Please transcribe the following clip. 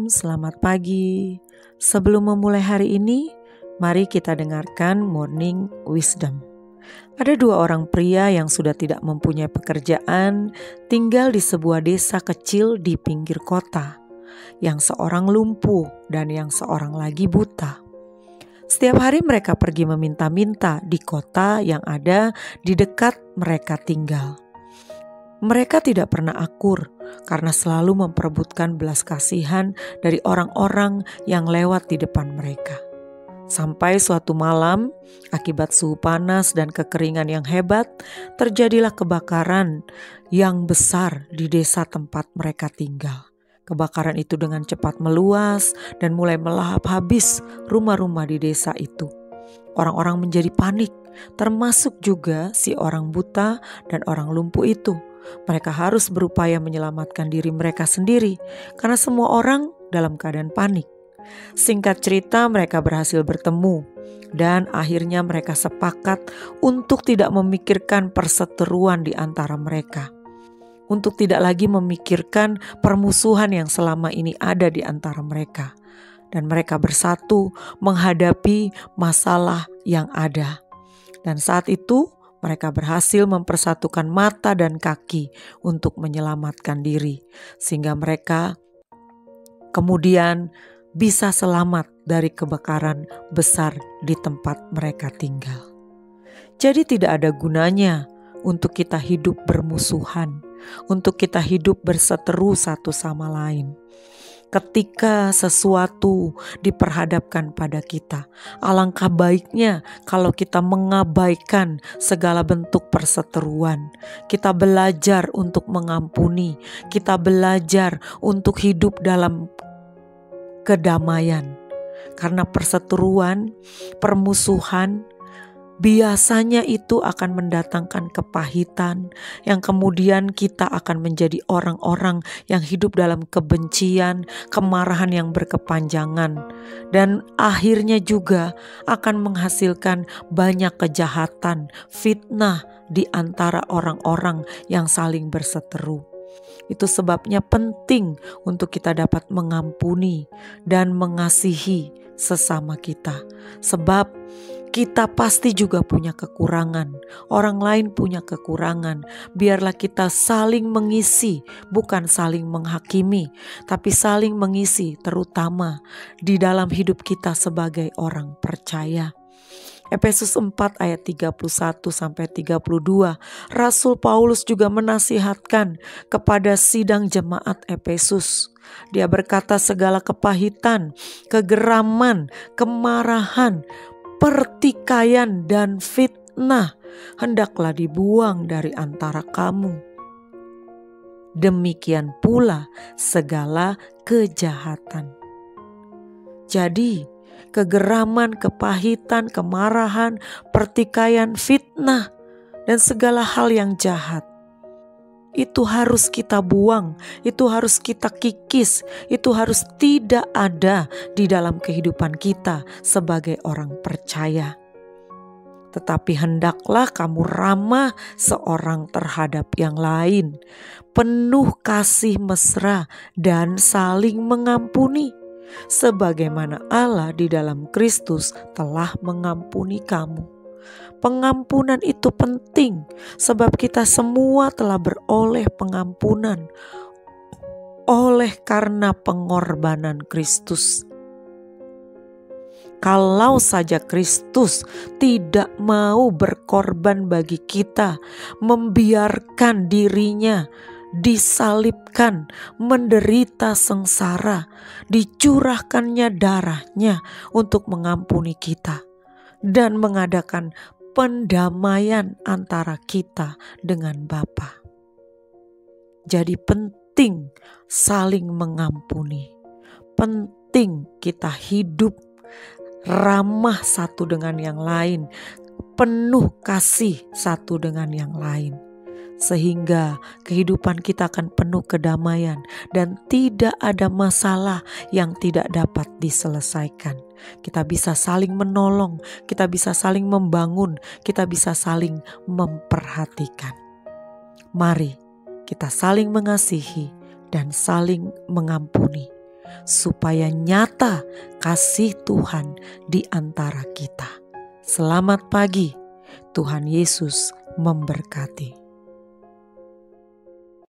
Shalom, selamat pagi. Sebelum memulai hari ini, mari kita dengarkan Morning Wisdom. Ada dua orang pria yang sudah tidak mempunyai pekerjaan, tinggal di sebuah desa kecil di pinggir kota. Yang seorang lumpuh dan yang seorang lagi buta. Setiap hari mereka pergi meminta-minta di kota yang ada di dekat mereka tinggal. Mereka tidak pernah akur karena selalu memperebutkan belas kasihan dari orang-orang yang lewat di depan mereka. Sampai suatu malam, akibat suhu panas dan kekeringan yang hebat, terjadilah kebakaran yang besar di desa tempat mereka tinggal. Kebakaran itu dengan cepat meluas dan mulai melahap habis rumah-rumah di desa itu. Orang-orang menjadi panik, termasuk juga si orang buta dan orang lumpuh itu. Mereka harus berupaya menyelamatkan diri mereka sendiri karena semua orang dalam keadaan panik. Singkat cerita, mereka berhasil bertemu dan akhirnya mereka sepakat untuk tidak memikirkan perseteruan di antara mereka. Untuk tidak lagi memikirkan permusuhan yang selama ini ada di antara mereka. Dan mereka bersatu menghadapi masalah yang ada. Dan saat itu mereka berhasil mempersatukan mata dan kaki untuk menyelamatkan diri. Sehingga mereka kemudian bisa selamat dari kebakaran besar di tempat mereka tinggal. Jadi tidak ada gunanya untuk kita hidup bermusuhan, untuk kita hidup berseteru satu sama lain. Ketika sesuatu diperhadapkan pada kita, alangkah baiknya kalau kita mengabaikan segala bentuk perseteruan. Kita belajar untuk mengampuni, kita belajar untuk hidup dalam kedamaian. Karena perseteruan, permusuhan, biasanya itu akan mendatangkan kepahitan yang kemudian kita akan menjadi orang-orang yang hidup dalam kebencian, kemarahan yang berkepanjangan, dan akhirnya juga akan menghasilkan banyak kejahatan, fitnah di antara orang-orang yang saling berseteru. Itu sebabnya penting untuk kita dapat mengampuni dan mengasihi sesama kita. Sebab kita pasti juga punya kekurangan. Orang lain punya kekurangan. Biarlah kita saling mengisi, bukan saling menghakimi, tapi saling mengisi, terutama di dalam hidup kita sebagai orang percaya. Efesus 4 ayat 31-32, Rasul Paulus juga menasihatkan kepada sidang jemaat Efesus. Dia berkata segala kepahitan, kegeraman, kemarahan, pertikaian dan fitnah hendaklah dibuang dari antara kamu. Demikian pula segala kejahatan. Jadi kegeraman, kepahitan, kemarahan, pertikaian, fitnah, dan segala hal yang jahat itu harus kita buang, itu harus kita kikis, itu harus tidak ada di dalam kehidupan kita sebagai orang percaya. Tetapi hendaklah kamu ramah seorang terhadap yang lain, penuh kasih mesra dan saling mengampuni, sebagaimana Allah di dalam Kristus telah mengampuni kamu. Pengampunan itu penting sebab kita semua telah beroleh pengampunan oleh karena pengorbanan Kristus. Kalau saja Kristus tidak mau berkorban bagi kita, membiarkan dirinya disalibkan, menderita sengsara, dicurahkannya darahnya untuk mengampuni kita dan mengadakan pendamaian antara kita dengan Bapa. Jadi penting saling mengampuni. Penting kita hidup ramah satu dengan yang lain, penuh kasih satu dengan yang lain. Sehingga kehidupan kita akan penuh kedamaian dan tidak ada masalah yang tidak dapat diselesaikan. Kita bisa saling menolong, kita bisa saling membangun, kita bisa saling memperhatikan. Mari kita saling mengasihi dan saling mengampuni. supaya nyata kasih Tuhan di antara kita. Selamat pagi, Tuhan Yesus memberkati.